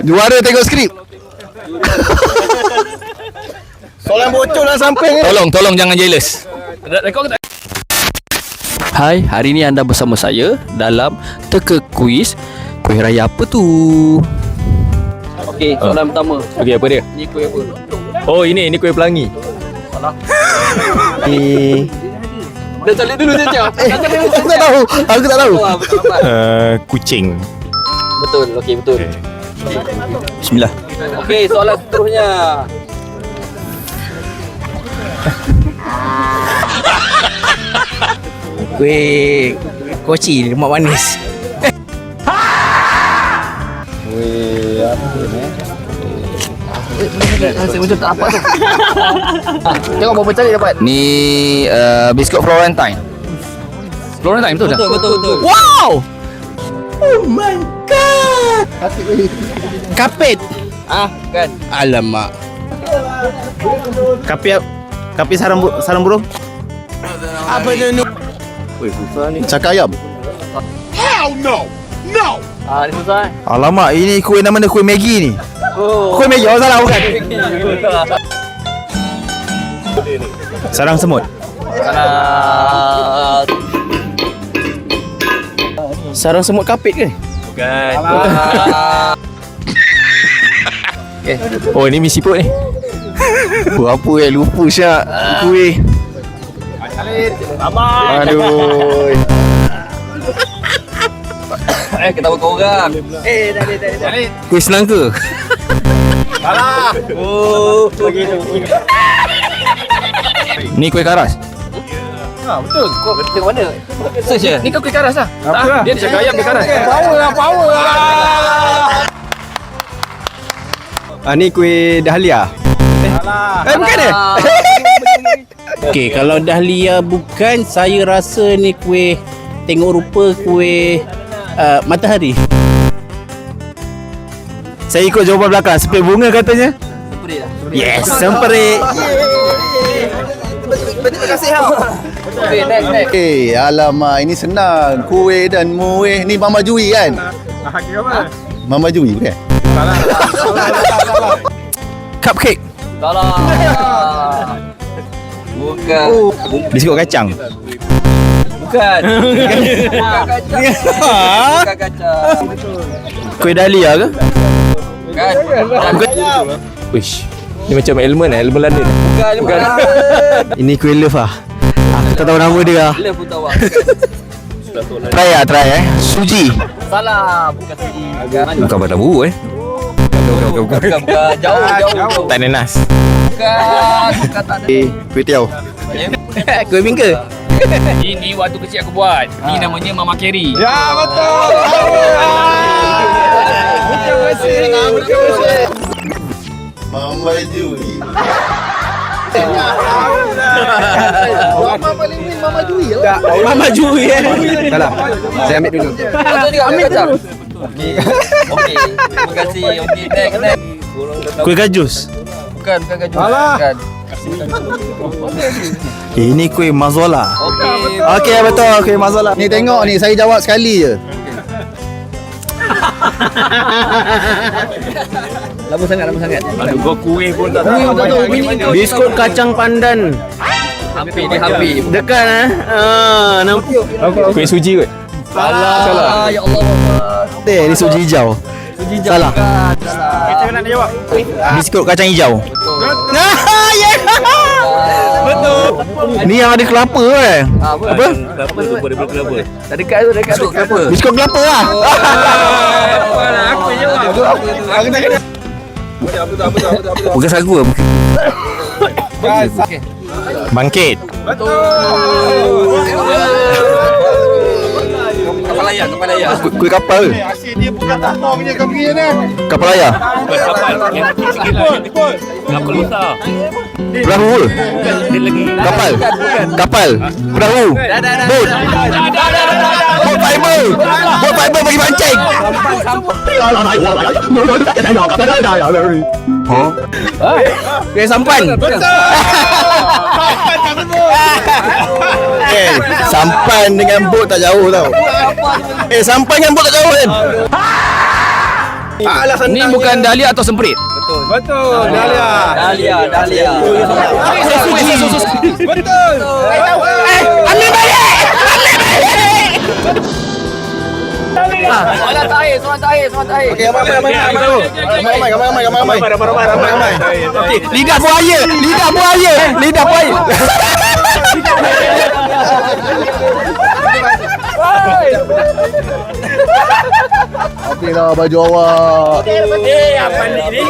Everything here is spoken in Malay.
Juara tengok skrip. Soalan bocor dah sampai. Tolong jangan jealous. Rekod ke tak? Hai, hari ni anda bersama saya dalam teka kuis. Kuih raya apa tu? Okey, soalan pertama. Okey, apa dia? Ni kuih apa? Oh, ini kuih pelangi. Ni Dah cari dulu dia jawab. Aku tak tahu. Kucing. Betul, okey betul. Bismillah. Okey, soalan seterusnya. Kuih koci lemak manis. Macam tak apa tu. Tengok berapa cari dapat. Ni biskut Florentine. Florentine betul tak? Betul. Wow! Oh my god! Kapit. Kan. Alamak. Kapi sarang burung. Apa tu ni? Cakar ayam. Ni susah. Alamak, ini kuih nama dia kuih Maggi ni. Oh. Kuih Maggi, salah bukan? Sarang semut. Sarang semut kapit ke? Bukan. Oh, ini misi put ni. Apa lupa Syak. Kuih. Aduh. Kita bukan orang. Kuih selangka. Ni kuih karas. Kau tengok mana? Search je. Ni kau kuih karas lah. Dia cakap ayam kuih karas. Ni kuih dahlia. Bukan dia? Okey, kalau dahlia bukan, saya rasa ni kuih tengok rupa kuih matahari. Saya ikut jawapan belakang. Spray bunga katanya. Seperti dah. Yes, semperik. Terima kasih hau. Okey, next. Alamak, ini senang. Kuih dan muih. Ni Mama Jui kan? Mama Jui bukan? Cupcake. Salah. Bukan. Biskut kacang. Bukan. Bukan kacang. Bukan kacang. Kuih dahlia ke? Bukan. Wish. Ni macam elemen London. Bukan. Ini kuih love lah. Aku tak tahu nama dia lah. Love pun tahu. Try Suji. Salah. Bukan sini. Bukan batang buru Bukan. Jauh. Tak nanas. Bukan tak ada. Kuih tiaw. Kuih bingka. Ini waktu kecil aku buat. Ni namanya Mama Carey. Ya, betul. Mama Jui. Mama Jui lah. Mama Jui Salah. Saya ambil dulu. Ambil kacang. Okey. Terima kasih. Okey, next. Kuih gajus. Bukan gajah. Bukan. Ini kuih mazola. Okey. Okey, betul. Kuih mazola. Ni tengok ni, saya jawab sekali je. Lama sangat. Aduh, kau kuih pun tak tahu. Biskut kacang pandan. Hampir. Dekat nampak. kuih suji kot. Salah. Ya Allah. Ni suji hijau. Salah. Kita nak jawab. Biskut kacang hijau. Betul. Ni yang ada kelapa kan? Apa? Kenapa? Tak dekat tu. Apa? Biskut kelapa lah. Aku jawab. Bukan sagu lah. Bangkit. Kapal layar. Kuih kapal ke? Kapal layar. Kapal besar. Perahu ke? Kapal. Perahu. Bot. Bot fiber bagi pancing. Kuih sampan. Sampan dengan bot tak jauh tau. Sampan dengan bot tak jauh kan? Ni bukan dahlia atau semprit. Betul. Dahlia. Betul. Ambil balik. Soalan terakhir. Ramai. Lidah buaya. Okeylah baju awak. Apa ni?